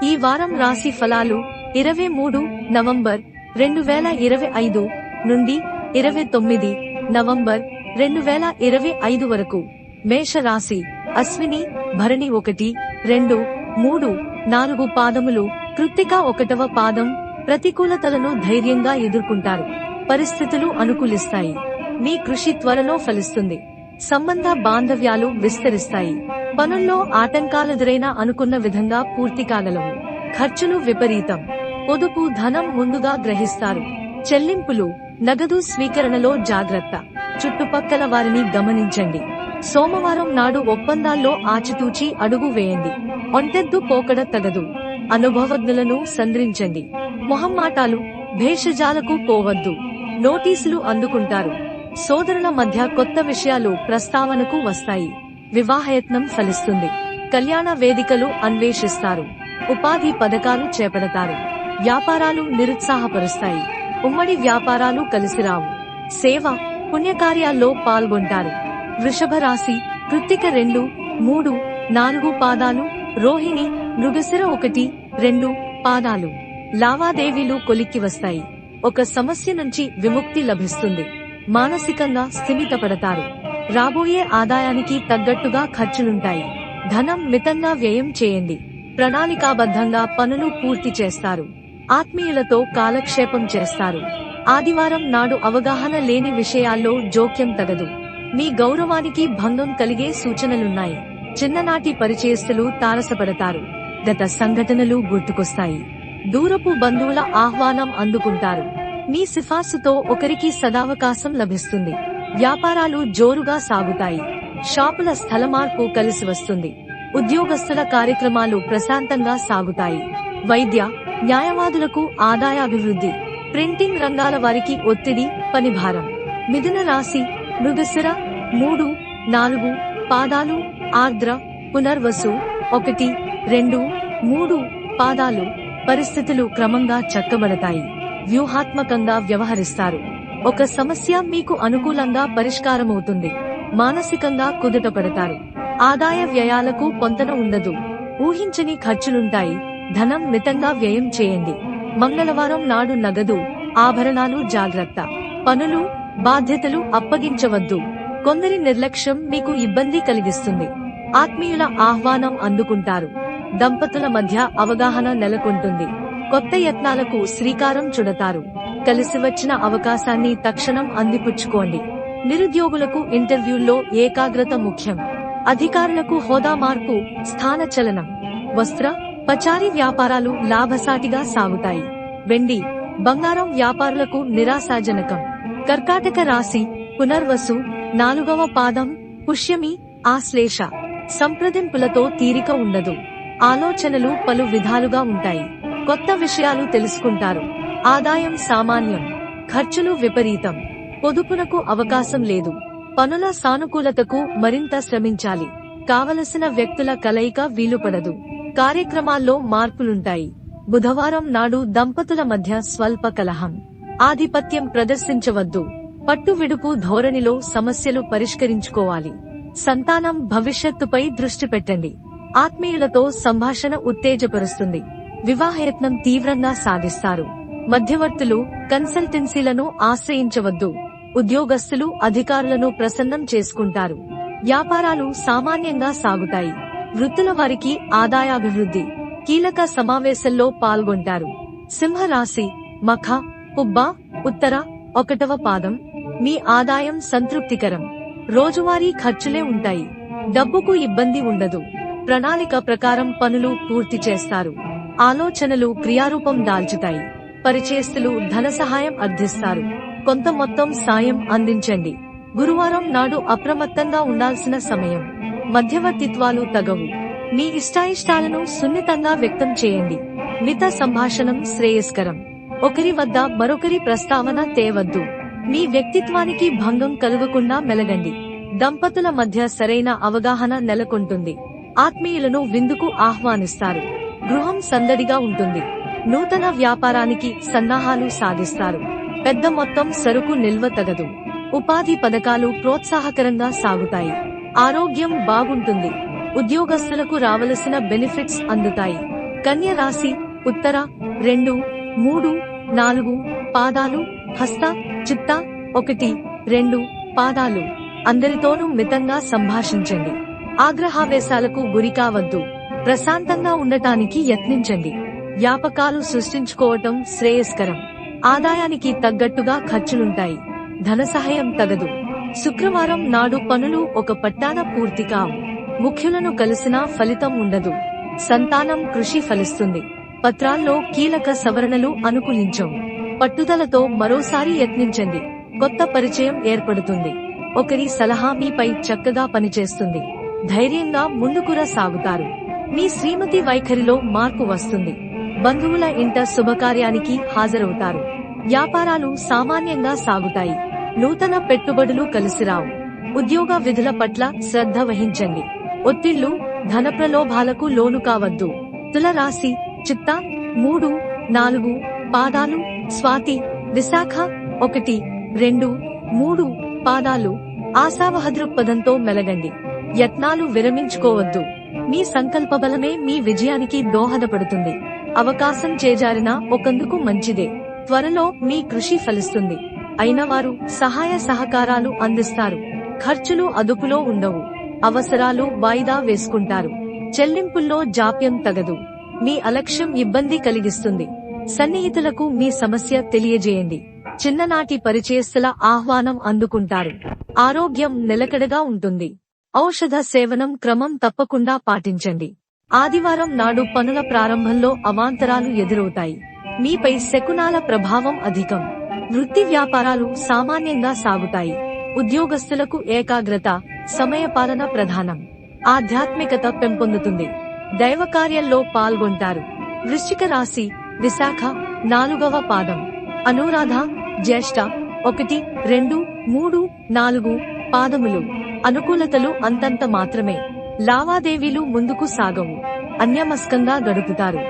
ఈ వారం రాశి ఫలాలు 23 నవంబర్ 2025 నుండి 29 నవంబర్ 2025 వరకు. మేష రాశి అశ్విని భరణి 1, 2, 3, 4 పాదములు, కృత్తిక 1వ పాదం. ప్రతికూలతలను ధైర్యంగా ఎదుర్కొంటారు. పరిస్థితులు అనుకూలిస్తాయి. మీ కృషి త్వరలో ఫలిస్తుంది. సంబంధ బాంధవ్యాలు విస్తరిస్తాయి. పనుల్లో ఆటంకాలెదురైనా అనుకున్న విధంగా పూర్తి కాగలవు. ఖర్చులు విపరీతం. పొదుపు ధనం ముందుగా గ్రహిస్తారు. చెల్లింపులు, నగదు స్వీకరణలో జాగ్రత్త. చుట్టుపక్కల వారిని గమనించండి. సోమవారం నాడు ఒప్పందాల్లో ఆచితూచి అడుగు వేయండి. ఒంటెద్దు పోకడ తగదు. అనుభవజ్ఞులను సంద్రించండి. మొహమ్మాటాలు, భేషజాలకు పోవద్దు. నోటీసులు అందుకుంటారు. సోదరుల మధ్య కొత్త విషయాలు ప్రస్తావనకు వస్తాయి. వివాహయత్నం ఫలిస్తుంది. కళ్యాణ వేదికలు అన్వేషిస్తారు. ఉపాధి పథకాలు చేపడతారు. వ్యాపారాలు నిరుత్సాహపరుస్తాయి. ఉమ్మడి వ్యాపారాలు కలిసిరావు. సేవ, పుణ్యకార్యాల్లో పాల్గొంటారు. వృషభ రాశి కృత్తిక 2, 3, 4 పాదాలు, రోహిణి మృగశిర 1, 2 పాదాలు. లావాదేవీలు కొలిక్కి వస్తాయి. ఒక సమస్య నుంచి విముక్తి లభిస్తుంది. మానసికంగా స్థిమితపడతారు. రాబోయే ఆదాయానికి తగ్గట్టుగా ఖర్చులుంటాయి. ధనం మితంగా వ్యయం చేయండి. ప్రణాళికాబద్ధంగా పనులు పూర్తి చేస్తారు. ఆత్మీయులతో కాలక్షేపం చేస్తారు. ఆదివారం నాడు అవగాహన లేని విషయాల్లో జోక్యం తగదు. మీ గౌరవానికి భంగం కలిగే సూచనలున్నాయి. చిన్ననాటి పరిచయస్తులు తారసపడతారు. గత సంఘటనలు గుర్తుకొస్తాయి. దూరపు బంధువుల ఆహ్వానం అందుకుంటారు. మీ సిఫార్సుతో ఒకరికి సదావకాశం లభిస్తుంది. వ్యాపారాలు జోరుగా సాగుతాయి. షాపుల స్థల మార్పు కలిసి వస్తుంది. ఉద్యోగస్తుల కార్యక్రమాలు ప్రశాంతంగా సాగుతాయి. వైద్య, న్యాయవాదులకు ఆదాయాభివృద్ధి. ప్రింటింగ్ రంగాల వారికి ఒత్తిడి, పనిభారం. మిథున రాశి మృగశిర 3, 4 పాదాలు, ఆర్ద్ర పునర్వసు 1, 2, 3 పాదాలు. పరిస్థితులు క్రమంగా చక్కబడతాయి. వ్యూహాత్మకంగా వ్యవహరిస్తారు. ఒక సమస్య మీకు అనుకూలంగా పరిష్కారమవుతుంది. మానసికంగా కుదుటపడతారు. ఆదాయ వ్యయాలకు పొంతన ఉండదు. ఊహించని ఖర్చులుంటాయి. ధనం మితంగా వ్యయం చేయండి. మంగళవారం నాడు నగదు, ఆభరణాలు జాగ్రత్త. పనులు, బాధ్యతలు అప్పగించవద్దు. కొందరి నిర్లక్ష్యం మీకు ఇబ్బంది కలిగిస్తుంది. ఆత్మీయుల ఆహ్వానం అందుకుంటారు. దంపతుల మధ్య అవగాహన నెలకొంటుంది. కొత్త యత్నాలకు శ్రీకారం చుడతారు. కలిసి వచ్చిన అవకాశాన్ని తక్షణం అందిపుచ్చుకోండి. నిరుద్యోగులకు ఇంటర్వ్యూల్లో ఏకాగ్రత ముఖ్యం. అధికారులకు హోదా మార్పు, స్థాన చలనం. వస్త్ర, పచారీ వ్యాపారాలు లాభసాటిగా సాగుతాయి. వెండి, బంగారం వ్యాపారులకు నిరాశాజనకం. కర్కాటక రాశి పునర్వసు 4వ పాదం, పుష్యమి, ఆశ్లేష. సంప్రదింపులతో తీరిక ఉండదు. ఆలోచనలు పలు విధాలుగా ఉంటాయి. కొత్త విషయాలు తెలుసుకుంటారు. ఆదాయం సామాన్యం. ఖర్చులు విపరీతం. పొదుపునకు అవకాశం లేదు. పనుల సానుకూలతకు మరింత శ్రమించాలి. కావలసిన వ్యక్తుల కలయిక వీలుపడదు. కార్యక్రమాల్లో మార్పులుంటాయి. బుధవారం నాడు దంపతుల మధ్య స్వల్ప కలహం. ఆధిపత్యం ప్రదర్శించవద్దు. పట్టు విడుపు ధోరణిలో సమస్యలు పరిష్కరించుకోవాలి. సంతానం భవిష్యత్తుపై దృష్టి పెట్టండి. ఆత్మీయులతో సంభాషణ ఉత్తేజపరుస్తుంది. వివాహయత్నం తీవ్రంగా సాగిస్తారు. మధ్యవర్తులు, కన్సల్టెన్సీలను ఆశ్రయించవద్దు. ఉద్యోగస్తులు అధికారులను ప్రసన్నం చేసుకుంటారు. వ్యాపారాలు సామాన్యంగా సాగుతాయి. వృత్తుల వారికి ఆదాయాభివృద్ధి. కీలక సమావేశంలో పాల్గొంటారు. సింహరాశి మఖ, పుబ్బ, ఉత్తర 1వ పాదం. మీ ఆదాయం సంతృప్తికరం. రోజువారీ ఖర్చులే ఉంటాయి. డబ్బుకు ఇబ్బంది ఉండదు. ప్రణాళిక ప్రకారం పనులు పూర్తి చేస్తారు. ఆలోచనలు క్రియారూపం దాల్చుతాయి. పరిచయస్తులు ధన సహాయం అర్థిస్తారు. కొంత మొత్తం సాయం అందించండి. గురువారం నాడు అప్రమత్తంగా ఉండాల్సిన సమయం. మధ్యవర్తిత్వాలు తగవు. మీ ఇష్టాయిష్టాలను సున్నితంగా వ్యక్తం చేయండి. మిత సంభాషణం శ్రేయస్కరం. ఒకరి వద్ద మరొకరి ప్రస్తావన తేవద్దు. మీ వ్యక్తిత్వానికి భంగం కలుగకుండా మెలగండి. దంపతుల మధ్య సరైన అవగాహన నెలకొంటుంది. ఆత్మీయులను విందుకు ఆహ్వానిస్తారు. గృహం సందడిగా ఉంటుంది. నూతన వ్యాపారానికి సన్నాహాలు సాగిస్తారు. పెద్ద మొత్తం సరుకు నిల్వ తగదు. ఉపాధి పథకాలు ప్రోత్సాహకరంగా సాగుతాయి. ఆరోగ్యం బాగుంటుంది. ఉద్యోగస్తులకు రావలసిన బెనిఫిట్స్ అందుతాయి. కన్య రాశి ఉత్తర 2, 3, 4 పాదాలు, హస్త, చిత్త 1, 2 పాదాలు. అందరితోనూ మితంగా సంభాషించండి. ఆగ్రహావేశాలకు గురికావద్దు. ప్రశాంతంగా ఉండటానికి యత్నించండి. వ్యాపకాలు సృష్టించుకోవటం శ్రేయస్కరం. ఆదాయానికి తగ్గట్టుగా ఖర్చులుంటాయి. ధన సహాయం తగదు. శుక్రవారం నాడు పనులు ఒక పట్టాన పూర్తి కావు. ముఖ్యులను కలిసినా ఫలితం ఉండదు. సంతానం కృషి ఫలిస్తుంది. పత్రాల్లో కీలక సవరణలు అనుకూలించవు. పట్టుదలతో మరోసారి యత్నించండి. కొత్త పరిచయం ఏర్పడుతుంది. ఒకరి సలహా మీపై చక్కగా పనిచేస్తుంది. ధైర్యంగా ముందుకురా సాగుతారు. మీ శ్రీమతి వైఖరిలో మార్పు వస్తుంది. బంధువుల ఇంట శుభకార్యానికి హాజరవుతారు. వ్యాపారాలు సామాన్యంగా సాగుతాయి. నూతన పెట్టుబడులు కలిసిరావు. ఉద్యోగ విధుల పట్ల శ్రద్ధ వహించండి. ఒత్తిళ్లు, ధన ప్రలోభాలకు లోను కావద్దు. తుల రాశి చిత్త 3, 4 పాదాలు, స్వాతి, విశాఖ 1, 2, 3 పాదాలు. ఆశావహ దృక్పథంతో మెలగండి. యత్నాలు విరమించుకోవద్దు. మీ సంకల్పబలమే మీ విజయానికి దోహదపడుతుంది. అవకాశం చేజారినా ఒకందుకు మంచిదే. త్వరలో మీ కృషి ఫలిస్తుంది. అయినవారు సహాయ సహకారాలు అందిస్తారు. ఖర్చులు అదుపులో ఉండవు. అవసరాలు వాయిదా వేసుకుంటారు. చెల్లింపుల్లో జాప్యం తగదు. మీ అలక్ష్యం ఇబ్బంది కలిగిస్తుంది. సన్నిహితులకు మీ సమస్య తెలియజేయండి. చిన్ననాటి పరిచయస్తుల ఆహ్వానం అందుకుంటారు. ఆరోగ్యం నిలకడగా ఉంటుంది. ఔషధ సేవనం క్రమం తప్పకుండా పాటించండి. ఆదివారం నాడు పనుల ప్రారంభంలో అవాంతరాలు ఎదురవుతాయి. మీపై శకునాల ప్రభావం అధికం. వృత్తి వ్యాపారాలు సామాన్యంగా సాగుతాయి. ఉద్యోగస్తులకు ఏకాగ్రత, సమయపాలన ప్రధానం. ఆధ్యాత్మికత పెంపొందుతుంది. దైవ కార్యంలో పాల్గొంటారు. వృశ్చిక రాశి విశాఖ 4వ పాదం, అనురాధ, జ్యేష్ఠ 1, 2, 3, 4 పాదములు. అనుకూలతలు అంతంత మాత్రమే. లావాదేవీలు ముందుకు సాగవు. అన్యమస్కంగా గడుపుతారు.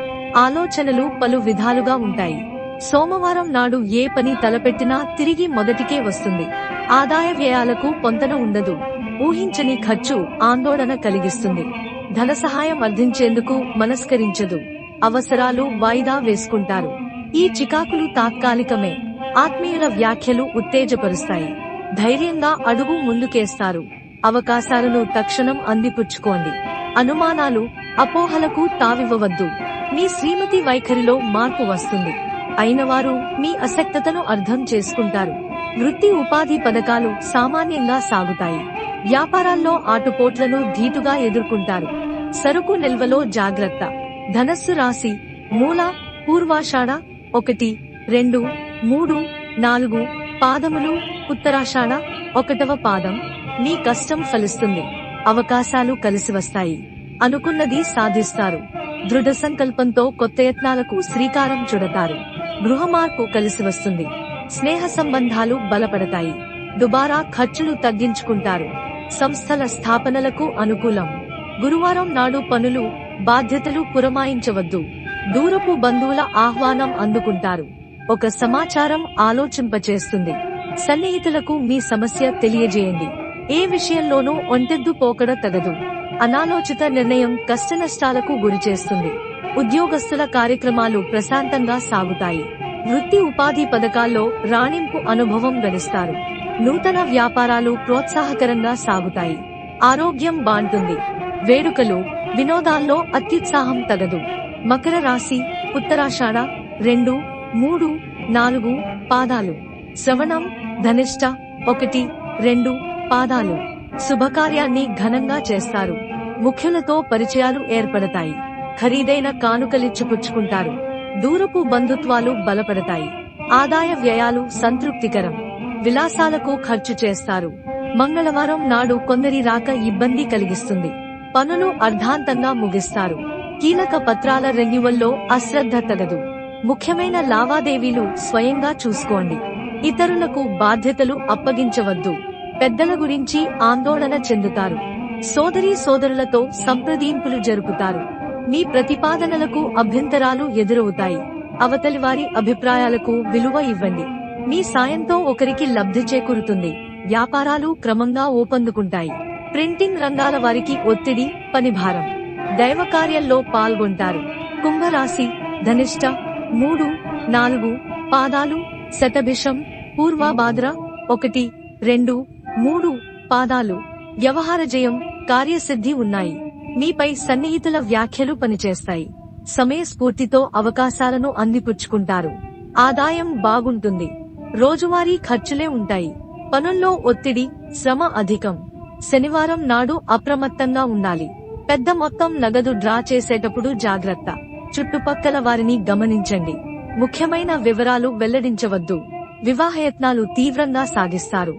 ఆలోచనలు పలు విధాలుగా ఉంటాయి. సోమవారం నాడు ఏ పని తలపెట్టినా తిరిగి మొదటికే వస్తుంది. ఆదాయ వ్యయాలకు పొంతన ఉండదు. ఊహించని ఖర్చు ఆందోళన కలిగిస్తుంది. ధన సహాయం అందించేందుకు మనస్కరించదు. అవసరాలు వాయిదా వేసుకుంటారు. ఈ చికాకులు తాత్కాలికమే. ఆత్మీయుల వ్యాఖ్యలు ఉత్తేజపరుస్తాయి. ధైర్యంగా అడుగు ముందుకేస్తారు. అవకాశాలను తక్షణం అందిపుచ్చుకోండి. అనుమానాలు, అపోహలకు తావివ్వవద్దు. మీ శ్రీమతి వైఖరిలో మార్పు వస్తుంది. అయినవారు మీ అసక్తతను అర్థం చేసుకుంటారు. వృత్తి ఉపాధి పథకాలు సామాన్యంగా సాగుతాయి. వ్యాపారాల్లో ఆటుపోట్లను ధీటుగా ఎదుర్కొంటారు. సరుకు నిల్వలో జాగ్రత్త. ధనస్సు రాశి మూల, పూర్వాషాఢ 1, 2, 3, 4 పాదములు, ఉత్తరాషాఢ 1వ పాదం. మీ కష్టం ఫలిస్తుంది. అవకాశాలు కలిసివస్తాయి. అనుకున్నది సాధిస్తారు. దృఢ సంకల్పంతో కొత్త యత్నాలకు శ్రీకారం చుడతారు. గృహ మార్పు కలిసివస్తుంది. స్నేహ సంబంధాలు బలపడతాయి. దుబారా ఖర్చులు తగ్గించుకుంటారు. సంస్థల స్థాపనలకు అనుకూలం. గురువారం నాడు పనులు, బాధ్యతలు పురమాయించవద్దు. దూరపు బంధువుల ఆహ్వానం అందుకుంటారు. ఒక సమాచారం ఆలోచింపచేస్తుంది. సన్నిహితులకు మీ సమస్య తెలియజేయండి. ఏ విషయంలోనూ ఒంటెద్దు పోకడ తగదు. అనాలోచిత నిర్ణయం కష్టనష్టాలకు గురిచేస్తుంది. ఉద్యోగస్తుల కార్యక్రమాలు ప్రశాంతంగా సాగుతాయి. వృత్తి ఉపాధి పథకాల్లో రాణింపు అనుభవం గడిస్తారు. నూతన వ్యాపారాలు ప్రోత్సాహకరంగా సాగుతాయి. ఆరోగ్యం బాంటుంది. వేడుకలు, వినోదాల్లో అత్యుత్సాహం తగదు. మకర రాశి ఉత్తరాషాఢ 2, 3, 4 పాదాలు. శ్రవణం, ధనిష్ట 1, 2 పాదాలు. శుభకార్యాన్ని ఘనంగా చేస్తారు. ముఖ్యులతో పరిచయాలు ఏర్పడతాయి. ఖరీదైన కానుకలిచ్చిపుచ్చుకుంటారు. దూరపు బంధుత్వాలు బలపడతాయి. ఆదాయ వ్యయాలు సంతృప్తికరం. విలాసాలకు ఖర్చు చేస్తారు. మంగళవారం నాడు కొందరి రాక ఇబ్బంది కలిగిస్తుంది. పనులు అర్ధాంతంగా ముగిస్తారు. కీలక పత్రాల రెన్యువల్లో అశ్రద్ధ తగదు. ముఖ్యమైన లావాదేవీలు స్వయంగా చూసుకోండి. ఇతరులకు బాధ్యతలు అప్పగించవద్దు. పెద్దల గురించి ఆందోళన చెందుతారు. సోదరీ సోదరులతో సంప్రదింపులు జరుపుతారు. మీ ప్రతిపాదనలకు అభ్యంతరాలు ఎదురవుతాయి. అవతలివారి అభిప్రాయాలకు విలువ ఇవ్వండి. మీ సాయంతో ఒకరికి లబ్ధి చేకూరుతుంది. వ్యాపారాలు క్రమంగా ఊపందుకుంటాయి. ప్రింటింగ్ రంగాల వారికి ఒత్తిడి, పనిభారం. దైవ కార్యాల్లో పాల్గొంటారు. కుంభరాశి ధనిష్ట 3, 4 పాదాలు, శతభిషం, పూర్వభాద్ర 1, 2, 3 పాదాలు. వ్యవహార జయం, కార్యసిద్ధి ఉన్నాయి. మీపై సన్నిహితుల వ్యాఖ్యలు పనిచేస్తాయి. సమయస్ఫూర్తితో అవకాశాలను అందిపుచ్చుకుంటారు. ఆదాయం బాగుంటుంది. రోజువారీ ఖర్చులే ఉంటాయి. పనుల్లో ఒత్తిడి, శ్రమ అధికం. శనివారం నాడు అప్రమత్తంగా ఉండాలి. పెద్ద మొత్తం నగదు డ్రా చేసేటప్పుడు జాగ్రత్త. చుట్టుపక్కల వారిని గమనించండి. ముఖ్యమైన వివరాలు వెల్లడించవద్దు. వివాహయత్నాలు తీవ్రంగా సాగిస్తారు.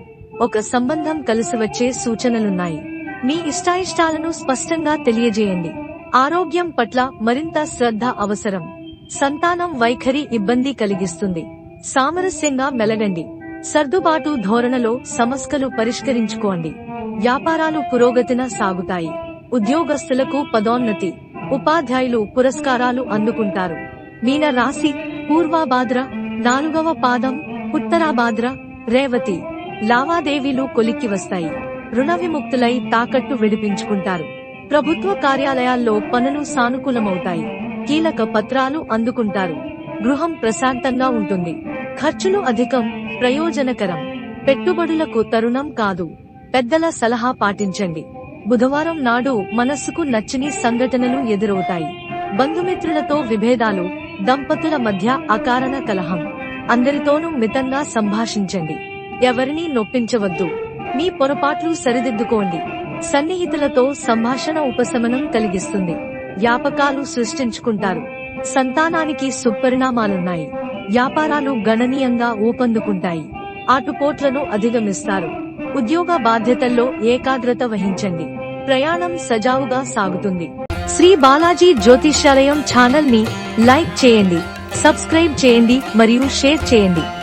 ఒక సంబంధం కలిసివచ్చే సూచనలున్నాయి. మీ ఇష్టాయిష్టాలను స్పష్టంగా తెలియజేయండి. ఆరోగ్యం పట్ల మరింత శ్రద్ధ అవసరం. సంతానం వైఖరి ఇబ్బంది కలిగిస్తుంది. సామరస్యంగా మెలగండి. సర్దుబాటు ధోరణిలో సమస్యలు పరిష్కరించుకోండి. వ్యాపారాలు పురోగతిన సాగుతాయి. ఉద్యోగస్తులకు పదోన్నతి, ఉపాధ్యాయులు పురస్కారాలు అందుకుంటారు. మీన రాశి పూర్వభాద్ర 4వ పాదం, ఉత్తరాభాద్ర, రేవతి. లావాదేవీలు కొలిక్కి వస్తాయి. రుణ విముక్తులై తాకట్టు విడిపించుకుంటారు. ప్రభుత్వ కార్యాలయాల్లో పనులు సానుకూలమవుతాయి. కీలక పత్రాలు అందుకుంటారు. గృహం ప్రశాంతంగా ఉంటుంది. ఖర్చులు అధికం, ప్రయోజనకరం. పెట్టుబడులకు తరుణం కాదు. పెద్దల సలహా పాటించండి. బుధవారం నాడు మనస్సుకు నచ్చని సంఘటనలు ఎదురవుతాయి. బంధుమిత్రులతో విభేదాలు, దంపతుల మధ్య అకారణ కలహం. అందరితోనూ మితంగా సంభాషించండి. ఎవరినీ నొప్పించవద్దు. మీ పొరపాట్లు సరిదిద్దుకోండి. సన్నిహితులతో సంభాషణ ఉపశమనం కలిగిస్తుంది. వ్యాపకాలు సృష్టించుకుంటారు. సంతానానికి సుపరిణామాలున్నాయి. వ్యాపారాలు గణనీయంగా ఊపందుకుంటాయి. ఆటుపోట్లను అధిగమిస్తారు. ఉద్యోగ బాధ్యతల్లో ఏకాగ్రత వహించండి. ప్రయాణం సజావుగా సాగుతుంది. శ్రీ బాలాజీ జ్యోతిష్యాలయం ఛానల్ ని లైక్ చేయండి, సబ్స్క్రైబ్ చేయండి మరియు షేర్ చేయండి.